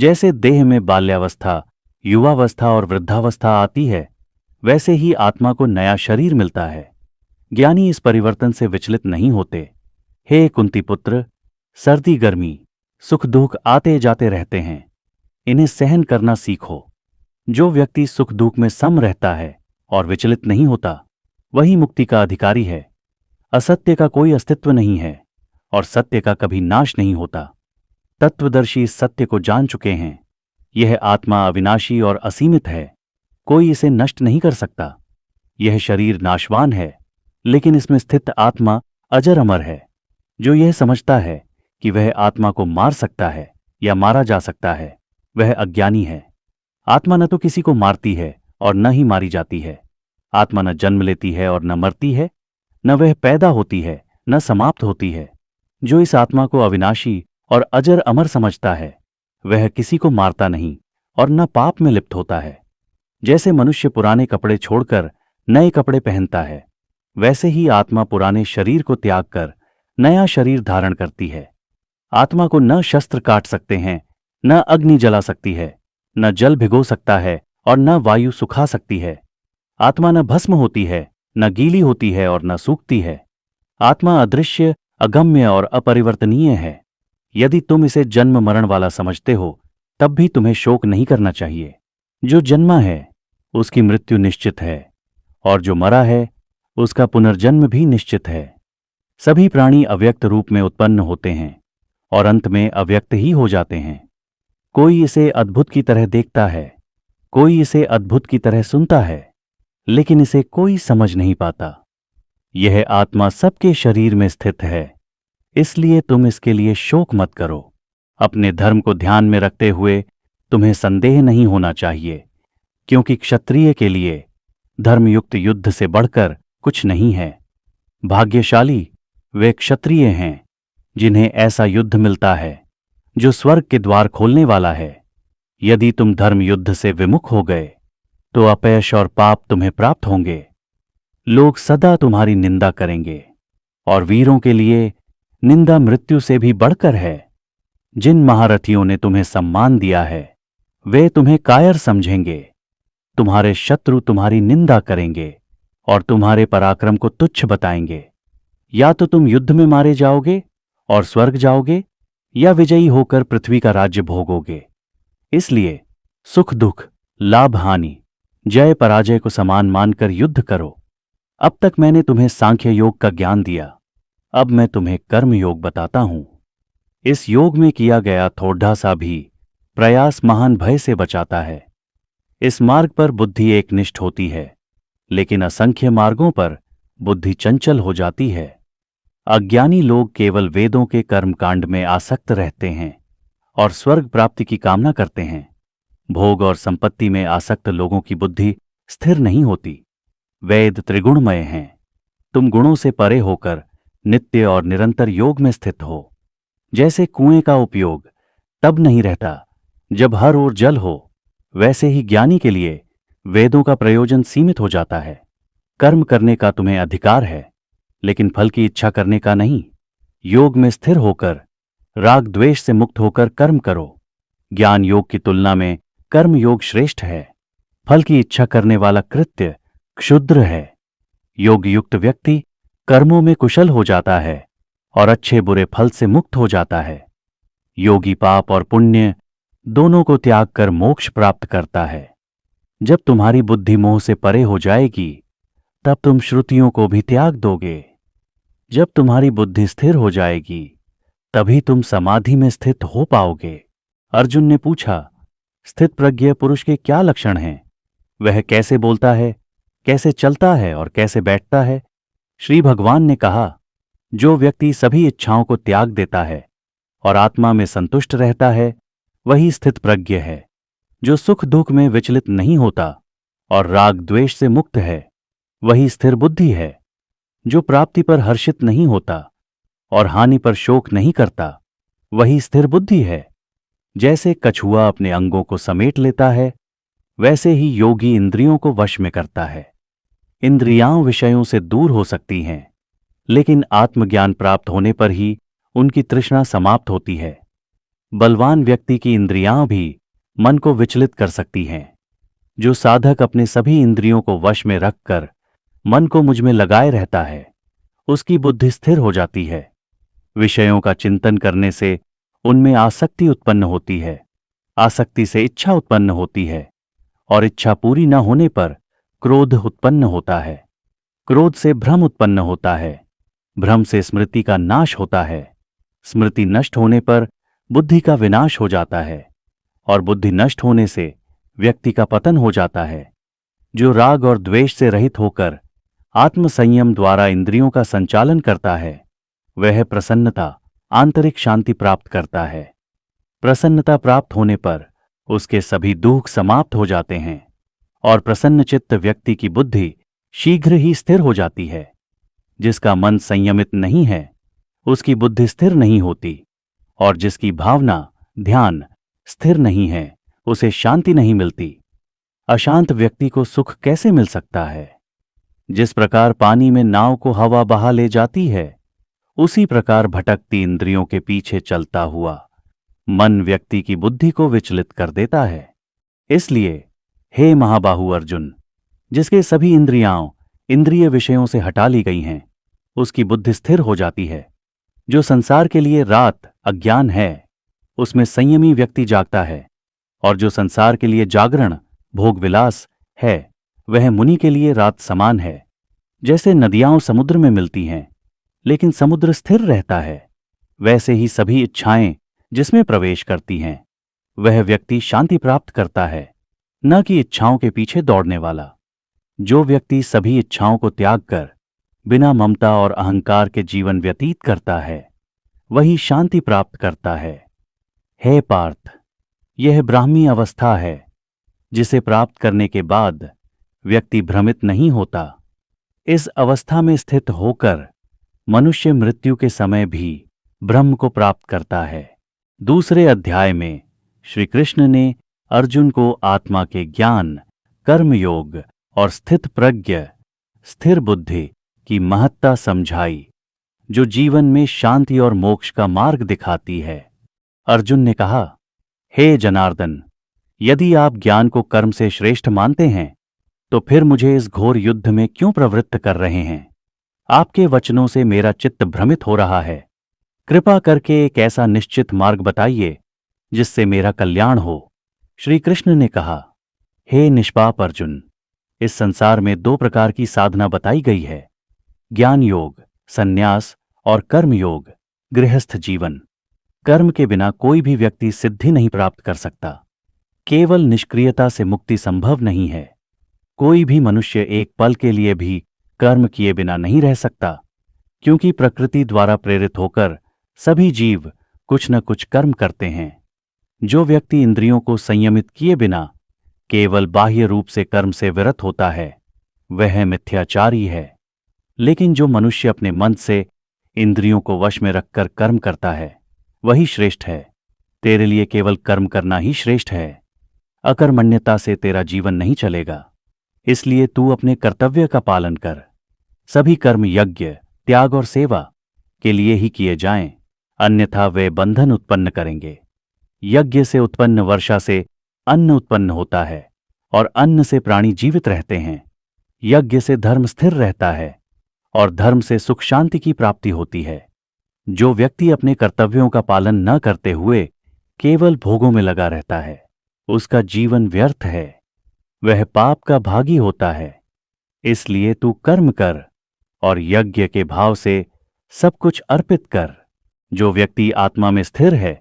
जैसे देह में बाल्यावस्था, युवावस्था और वृद्धावस्था आती है, वैसे ही आत्मा को नया शरीर मिलता है। ज्ञानी इस परिवर्तन से विचलित नहीं होते। हे कुंती पुत्र, सर्दी गर्मी, सुख दुख आते जाते रहते हैं, इन्हें सहन करना सीखो। जो व्यक्ति सुख दुख में सम रहता है और विचलित नहीं होता, वही मुक्ति का अधिकारी है। असत्य का कोई अस्तित्व नहीं है और सत्य का कभी नाश नहीं होता। तत्वदर्शी इस सत्य को जान चुके हैं। यह आत्मा अविनाशी और असीमित है, कोई इसे नष्ट नहीं कर सकता। यह शरीर नाशवान है, लेकिन इसमें स्थित आत्मा अजर अमर है। जो यह समझता है कि वह आत्मा को मार सकता है या मारा जा सकता है, वह अज्ञानी है। आत्मा न तो किसी को मारती है और न ही मारी जाती है। आत्मा न जन्म लेती है और न मरती है, न वह पैदा होती है न समाप्त होती है। जो इस आत्मा को अविनाशी और अजर अमर समझता है, वह किसी को मारता नहीं और न पाप में लिप्त होता है। जैसे मनुष्य पुराने कपड़े छोड़कर नए कपड़े पहनता है, वैसे ही आत्मा पुराने शरीर को त्याग कर नया शरीर धारण करती है। आत्मा को न शस्त्र काट सकते हैं, न अग्नि जला सकती है, न जल भिगो सकता है और न वायु सुखा सकती है। आत्मा न भस्म होती है, न गीली होती है और न सूखती है। आत्मा अदृश्य, अगम्य और अपरिवर्तनीय है। यदि तुम इसे जन्म मरण वाला समझते हो, तब भी तुम्हें शोक नहीं करना चाहिए। जो जन्मा है उसकी मृत्यु निश्चित है, और जो मरा है उसका पुनर्जन्म भी निश्चित है। सभी प्राणी अव्यक्त रूप में उत्पन्न होते हैं और अंत में अव्यक्त ही हो जाते हैं। कोई इसे अद्भुत की तरह देखता है, कोई इसे अद्भुत की तरह सुनता है, लेकिन इसे कोई समझ नहीं पाता। यह आत्मा सबके शरीर में स्थित है, इसलिए तुम इसके लिए शोक मत करो। अपने धर्म को ध्यान में रखते हुए तुम्हें संदेह नहीं होना चाहिए, क्योंकि क्षत्रिय के लिए धर्मयुक्त युद्ध से बढ़कर कुछ नहीं है। भाग्यशाली वे क्षत्रिय हैं जिन्हें ऐसा युद्ध मिलता है जो स्वर्ग के द्वार खोलने वाला है। यदि तुम धर्म युद्ध से विमुख हो गए तो अपयश और पाप तुम्हें प्राप्त होंगे। लोग सदा तुम्हारी निंदा करेंगे, और वीरों के लिए निंदा मृत्यु से भी बढ़कर है। जिन महारथियों ने तुम्हें सम्मान दिया है, वे तुम्हें कायर समझेंगे। तुम्हारे शत्रु तुम्हारी निंदा करेंगे और तुम्हारे पराक्रम को तुच्छ बताएंगे। या तो तुम युद्ध में मारे जाओगे और स्वर्ग जाओगे, या विजयी होकर पृथ्वी का राज्य भोगोगे। इसलिए सुख दुख, लाभ हानि, जय पराजय को समान मानकर युद्ध करो। अब तक मैंने तुम्हें सांख्य योग का ज्ञान दिया, अब मैं तुम्हें कर्म योग बताता हूं। इस योग में किया गया थोड़ा सा भी प्रयास महान भय से बचाता है। इस मार्ग पर बुद्धि एकनिष्ठ होती है, लेकिन असंख्य मार्गों पर बुद्धि चंचल हो जाती है। अज्ञानी लोग केवल वेदों के कर्मकांड में आसक्त रहते हैं और स्वर्ग प्राप्ति की कामना करते हैं। भोग और संपत्ति में आसक्त लोगों की बुद्धि स्थिर नहीं होती। वेद त्रिगुणमय हैं। तुम गुणों से परे होकर नित्य और निरंतर योग में स्थित हो। जैसे कुएं का उपयोग तब नहीं रहता जब हर ओर जल हो, वैसे ही ज्ञानी के लिए वेदों का प्रयोजन सीमित हो जाता है। कर्म करने का तुम्हें अधिकार है, लेकिन फल की इच्छा करने का नहीं। योग में स्थिर होकर राग द्वेष से मुक्त होकर कर्म करो। ज्ञान योग की तुलना में कर्म योग श्रेष्ठ है। फल की इच्छा करने वाला कृत्य क्षुद्र है। योग युक्त व्यक्ति कर्मों में कुशल हो जाता है और अच्छे बुरे फल से मुक्त हो जाता है। योगी पाप और पुण्य दोनों को त्याग कर मोक्ष प्राप्त करता है। जब तुम्हारी बुद्धि मोह से परे हो जाएगी, तब तुम श्रुतियों को भी त्याग दोगे। जब तुम्हारी बुद्धि स्थिर हो जाएगी, तभी तुम समाधि में स्थित हो पाओगे। अर्जुन ने पूछा, स्थित प्रज्ञ पुरुष के क्या लक्षण हैं? वह कैसे बोलता है, कैसे चलता है और कैसे बैठता है? श्री भगवान ने कहा, जो व्यक्ति सभी इच्छाओं को त्याग देता है और आत्मा में संतुष्ट रहता है, वही स्थित प्रज्ञ है। जो सुख दुख में विचलित नहीं होता और राग द्वेष से मुक्त है, वही स्थिर बुद्धि है। जो प्राप्ति पर हर्षित नहीं होता और हानि पर शोक नहीं करता, वही स्थिर बुद्धि है। जैसे कछुआ अपने अंगों को समेट लेता है, वैसे ही योगी इंद्रियों को वश में करता है। इंद्रियां विषयों से दूर हो सकती हैं, लेकिन आत्मज्ञान प्राप्त होने पर ही उनकी तृष्णा समाप्त होती है। बलवान व्यक्ति की इंद्रियां भी मन को विचलित कर सकती हैं। जो साधक अपने सभी इंद्रियों को वश में रखकर मन को मुझ में लगाए रहता है, उसकी बुद्धि स्थिर हो जाती है। विषयों का चिंतन करने से उनमें आसक्ति उत्पन्न होती है, आसक्ति से इच्छा उत्पन्न होती है, और इच्छा पूरी न होने पर क्रोध उत्पन्न होता है। क्रोध से भ्रम उत्पन्न होता है, भ्रम से स्मृति का नाश होता है, स्मृति नष्ट होने पर बुद्धि का विनाश हो जाता है, और बुद्धि नष्ट होने से व्यक्ति का पतन हो जाता है। जो राग और द्वेष से रहित होकर आत्म संयम द्वारा इंद्रियों का संचालन करता है, वह प्रसन्नता, आंतरिक शांति प्राप्त करता है। प्रसन्नता प्राप्त होने पर उसके सभी दुख समाप्त हो जाते हैं, और प्रसन्नचित्त व्यक्ति की बुद्धि शीघ्र ही स्थिर हो जाती है। जिसका मन संयमित नहीं है, उसकी बुद्धि स्थिर नहीं होती, और जिसकी भावना, ध्यान स्थिर नहीं है, उसे शांति नहीं मिलती। अशांत व्यक्ति को सुख कैसे मिल सकता है? जिस प्रकार पानी में नाव को हवा बहा ले जाती है, उसी प्रकार भटकती इंद्रियों के पीछे चलता हुआ मन व्यक्ति की बुद्धि को विचलित कर देता है। इसलिए हे महाबाहु अर्जुन, जिसके सभी इंद्रियां इंद्रिय विषयों से हटा ली गई हैं, उसकी बुद्धि स्थिर हो जाती है। जो संसार के लिए रात अज्ञान है, उसमें संयमी व्यक्ति जागता है, और जो संसार के लिए जागरण भोग विलास है, वह मुनि के लिए रात समान है। जैसे नदियां समुद्र में मिलती हैं, लेकिन समुद्र स्थिर रहता है, वैसे ही सभी इच्छाएं जिसमें प्रवेश करती हैं, वह व्यक्ति शांति प्राप्त करता है, न कि इच्छाओं के पीछे दौड़ने वाला। जो व्यक्ति सभी इच्छाओं को त्याग कर बिना ममता और अहंकार के जीवन व्यतीत करता है, वही शांति प्राप्त करता है। हे पार्थ, यह ब्राह्मी अवस्था है, जिसे प्राप्त करने के बाद व्यक्ति भ्रमित नहीं होता। इस अवस्था में स्थित होकर मनुष्य मृत्यु के समय भी ब्रह्म को प्राप्त करता है। दूसरे अध्याय में श्री कृष्ण ने अर्जुन को आत्मा के ज्ञान, कर्मयोग और स्थित प्रज्ञ, स्थिर बुद्धि की महत्ता समझाई, जो जीवन में शांति और मोक्ष का मार्ग दिखाती है। अर्जुन ने कहा, हे जनार्दन, यदि आप ज्ञान को कर्म से श्रेष्ठ मानते हैं, तो फिर मुझे इस घोर युद्ध में क्यों प्रवृत्त कर रहे हैं? आपके वचनों से मेरा चित्त भ्रमित हो रहा है। कृपा करके एक ऐसा निश्चित मार्ग बताइए जिससे मेरा कल्याण हो। श्री कृष्ण ने कहा, हे निष्पाप अर्जुन, इस संसार में 2 प्रकार की साधना बताई गई है, ज्ञान योग, संन्यास, और कर्म योग, गृहस्थ जीवन। कर्म के बिना कोई भी व्यक्ति सिद्धि नहीं प्राप्त कर सकता। केवल निष्क्रियता से मुक्ति संभव नहीं है। कोई भी मनुष्य एक पल के लिए भी कर्म किए बिना नहीं रह सकता, क्योंकि प्रकृति द्वारा प्रेरित होकर सभी जीव कुछ न कुछ कर्म करते हैं। जो व्यक्ति इंद्रियों को संयमित किए बिना केवल बाह्य रूप से कर्म से विरत होता है, वह मिथ्याचारी है। लेकिन जो मनुष्य अपने मन से इंद्रियों को वश में रखकर कर्म करता है, वही श्रेष्ठ है। तेरे लिए केवल कर्म करना ही श्रेष्ठ है। अकर्मण्यता से तेरा जीवन नहीं चलेगा, इसलिए तू अपने कर्तव्य का पालन कर। सभी कर्म यज्ञ, त्याग और सेवा के लिए ही किए जाएं, अन्यथा वे बंधन उत्पन्न करेंगे। यज्ञ से उत्पन्न वर्षा से अन्न उत्पन्न होता है, और अन्न से प्राणी जीवित रहते हैं। यज्ञ से धर्म स्थिर रहता है, और धर्म से सुख शांति की प्राप्ति होती है। जो व्यक्ति अपने कर्तव्यों का पालन न करते हुए केवल भोगों में लगा रहता है, उसका जीवन व्यर्थ है, वह पाप का भागी होता है। इसलिए तू कर्म कर और यज्ञ के भाव से सब कुछ अर्पित कर। जो व्यक्ति आत्मा में स्थिर है,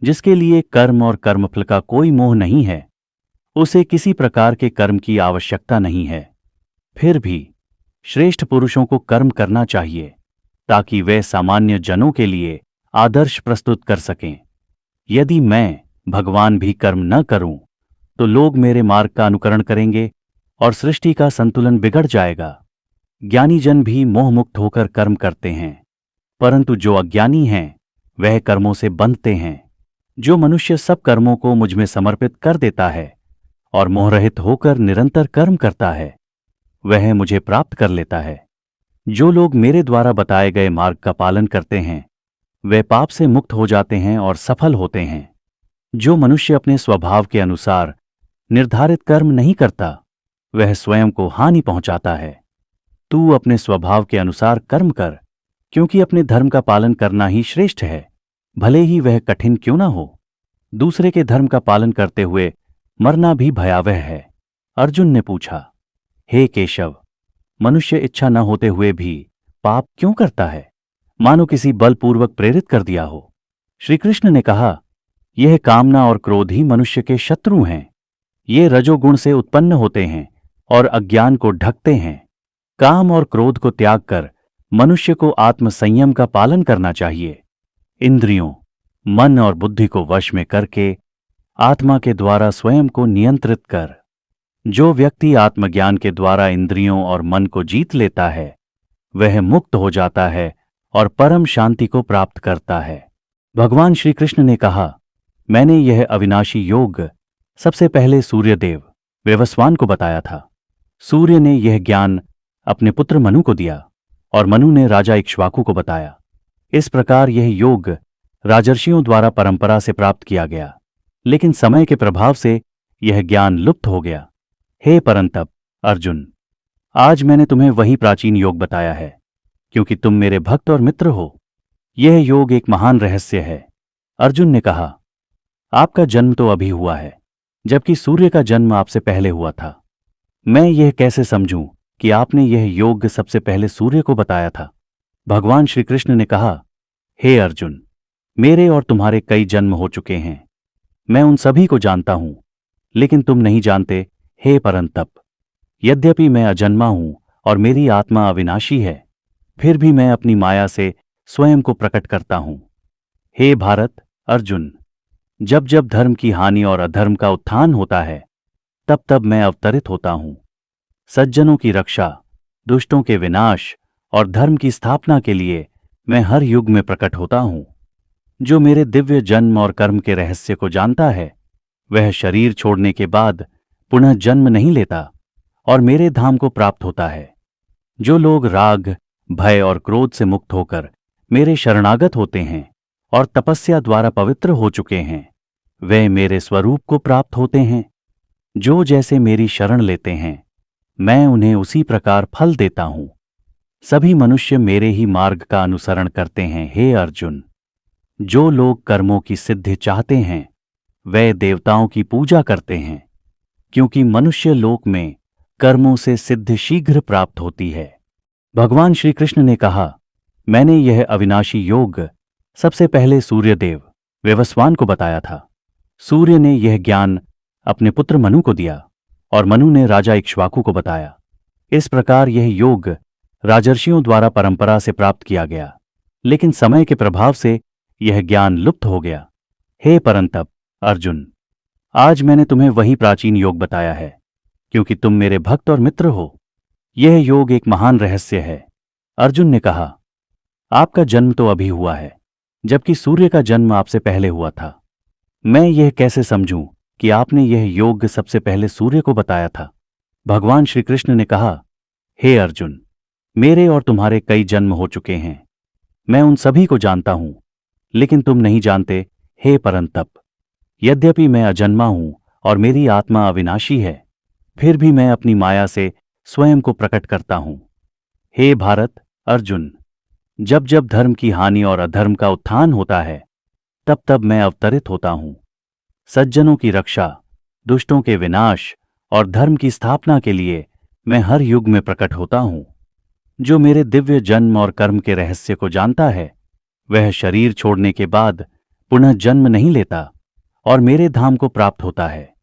जिसके लिए कर्म और कर्मफल का कोई मोह नहीं है, उसे किसी प्रकार के कर्म की आवश्यकता नहीं है। फिर भी श्रेष्ठ पुरुषों को कर्म करना चाहिए, ताकि वे सामान्य जनों के लिए आदर्श प्रस्तुत कर सकें। यदि मैं भगवान भी कर्म न करूं, तो लोग मेरे मार्ग का अनुकरण करेंगे और सृष्टि का संतुलन बिगड़ जाएगा। ज्ञानी जन भी मोहमुक्त होकर कर्म करते हैं, परंतु जो अज्ञानी हैं, वह कर्मों से बंधते हैं। जो मनुष्य सब कर्मों को मुझ में समर्पित कर देता है और मोहरहित होकर निरंतर कर्म करता है, वह मुझे प्राप्त कर लेता है। जो लोग मेरे द्वारा बताए गए मार्ग का पालन करते हैं, वे पाप से मुक्त हो जाते हैं और सफल होते हैं। जो मनुष्य अपने स्वभाव के अनुसार निर्धारित कर्म नहीं करता, वह स्वयं को हानि पहुंचाता है। तू अपने स्वभाव के अनुसार कर्म कर, क्योंकि अपने धर्म का पालन करना ही श्रेष्ठ है, भले ही वह कठिन क्यों ना हो। दूसरे के धर्म का पालन करते हुए मरना भी भयावह है। अर्जुन ने पूछा, हे केशव, मनुष्य इच्छा न होते हुए भी पाप क्यों करता है, मानो किसी बलपूर्वक प्रेरित कर दिया हो। श्री कृष्ण ने कहा, यह कामना और क्रोध ही मनुष्य के शत्रु हैं। ये रजोगुण से उत्पन्न होते हैं और अज्ञान को ढकते हैं। काम और क्रोध को त्याग कर मनुष्य को आत्मसंयम का पालन करना चाहिए। इंद्रियों, मन और बुद्धि को वश में करके आत्मा के द्वारा स्वयं को नियंत्रित कर। जो व्यक्ति आत्मज्ञान के द्वारा इंद्रियों और मन को जीत लेता है, वह मुक्त हो जाता है और परम शांति को प्राप्त करता है। भगवान श्री कृष्ण ने कहा, मैंने यह अविनाशी योग सबसे पहले सूर्यदेव वैवस्वान को बताया था। सूर्य ने यह ज्ञान अपने पुत्र मनु को दिया और मनु ने राजा इक्ष्वाकु को बताया। इस प्रकार यह योग राजर्षियों द्वारा परंपरा से प्राप्त किया गया, लेकिन समय के प्रभाव से यह ज्ञान लुप्त हो गया। हे परंतप अर्जुन, आज मैंने तुम्हें वही प्राचीन योग बताया है, क्योंकि तुम मेरे भक्त और मित्र हो। यह योग एक महान रहस्य है। अर्जुन ने कहा, आपका जन्म तो अभी हुआ है, जबकि सूर्य का जन्म आपसे पहले हुआ था। मैं यह कैसे समझूं कि आपने यह योग सबसे पहले सूर्य को बताया था। भगवान श्री कृष्ण ने कहा, हे अर्जुन, मेरे और तुम्हारे कई जन्म हो चुके हैं। मैं उन सभी को जानता हूं, लेकिन तुम नहीं जानते। हे परंतप, यद्यपि मैं अजन्मा हूं और मेरी आत्मा अविनाशी है, फिर भी मैं अपनी माया से स्वयं को प्रकट करता हूं। हे भारत अर्जुन, जब जब धर्म की हानि और अधर्म का उत्थान होता है, तब तब मैं अवतरित होता हूं। सज्जनों की रक्षा, दुष्टों के विनाश और धर्म की स्थापना के लिए मैं हर युग में प्रकट होता हूं। जो मेरे दिव्य जन्म और कर्म के रहस्य को जानता है, वह शरीर छोड़ने के बाद पुनः जन्म नहीं लेता और मेरे धाम को प्राप्त होता है। जो लोग राग, भय और क्रोध से मुक्त होकर मेरे शरणागत होते हैं और तपस्या द्वारा पवित्र हो चुके हैं, वे मेरे स्वरूप को प्राप्त होते हैं। जो जैसे मेरी शरण लेते हैं, मैं उन्हें उसी प्रकार फल देता हूं। सभी मनुष्य मेरे ही मार्ग का अनुसरण करते हैं। हे अर्जुन, जो लोग कर्मों की सिद्धि चाहते हैं, वे देवताओं की पूजा करते हैं, क्योंकि मनुष्य लोक में कर्मों से सिद्धि शीघ्र प्राप्त होती है। भगवान श्री कृष्ण ने कहा, मैंने यह अविनाशी योग सबसे पहले सूर्यदेव वैवस्वान को बताया था। सूर्य ने यह ज्ञान अपने पुत्र मनु को दिया और मनु ने राजा इक्ष्वाकु को बताया। इस प्रकार यह योग राजर्षियों द्वारा परंपरा से प्राप्त किया गया, लेकिन समय के प्रभाव से यह ज्ञान लुप्त हो गया। हे परंतप अर्जुन, आज मैंने तुम्हें वही प्राचीन योग बताया है, क्योंकि तुम मेरे भक्त और मित्र हो। यह योग एक महान रहस्य है। अर्जुन ने कहा, आपका जन्म तो अभी हुआ है, जबकि सूर्य का जन्म आपसे पहले हुआ था। मैं यह कैसे समझूं कि आपने यह योग सबसे पहले सूर्य को बताया था। भगवान श्री कृष्ण ने कहा, हे अर्जुन, मेरे और तुम्हारे कई जन्म हो चुके हैं। मैं उन सभी को जानता हूं, लेकिन तुम नहीं जानते। हे परंतप, यद्यपि मैं अजन्मा हूं और मेरी आत्मा अविनाशी है, फिर भी मैं अपनी माया से स्वयं को प्रकट करता हूं। हे भारत अर्जुन, जब जब धर्म की हानि और अधर्म का उत्थान होता है, तब तब मैं अवतरित होता हूं। सज्जनों की रक्षा, दुष्टों के विनाश और धर्म की स्थापना के लिए मैं हर युग में प्रकट होता हूं। जो मेरे दिव्य जन्म और कर्म के रहस्य को जानता है, वह शरीर छोड़ने के बाद पुनः जन्म नहीं लेता और मेरे धाम को प्राप्त होता है।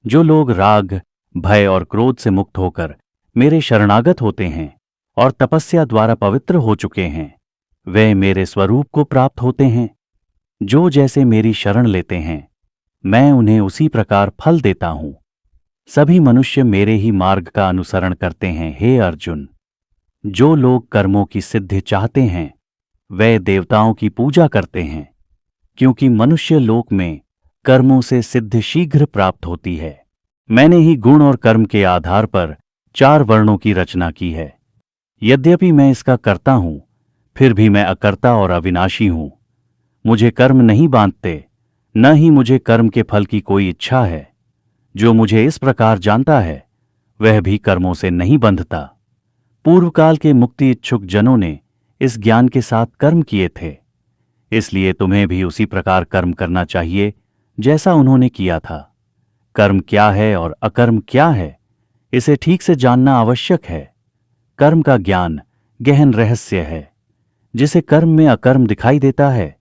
जो लोग राग, भय और क्रोध से मुक्त होकर मेरे शरणागत होते हैं और तपस्या द्वारा पवित्र हो चुके हैं, वे मेरे स्वरूप को प्राप्त होते हैं। जो जैसे मेरी शरण लेते हैं, मैं उन्हें उसी प्रकार फल देता हूं। सभी मनुष्य मेरे ही मार्ग का अनुसरण करते हैं। हे अर्जुन, जो लोग कर्मों की सिद्धि चाहते हैं, वे देवताओं की पूजा करते हैं, क्योंकि मनुष्य लोक में कर्मों से सिद्धि शीघ्र प्राप्त होती है। मैंने ही गुण और कर्म के आधार पर 4 वर्णों की रचना की है। यद्यपि मैं इसका कर्ता हूं, फिर भी मैं अकर्ता और अविनाशी हूं। मुझे कर्म नहीं बांधते, न ही मुझे कर्म के फल की कोई इच्छा है। जो मुझे इस प्रकार जानता है वह भी कर्मों से नहीं बंधता। पूर्व काल के मुक्ति इच्छुक जनों ने इस ज्ञान के साथ कर्म किए थे, इसलिए तुम्हें भी उसी प्रकार कर्म करना चाहिए जैसा उन्होंने किया था। कर्म क्या है और अकर्म क्या है, इसे ठीक से जानना आवश्यक है। कर्म का ज्ञान गहन रहस्य है। जिसे कर्म में अकर्म दिखाई देता है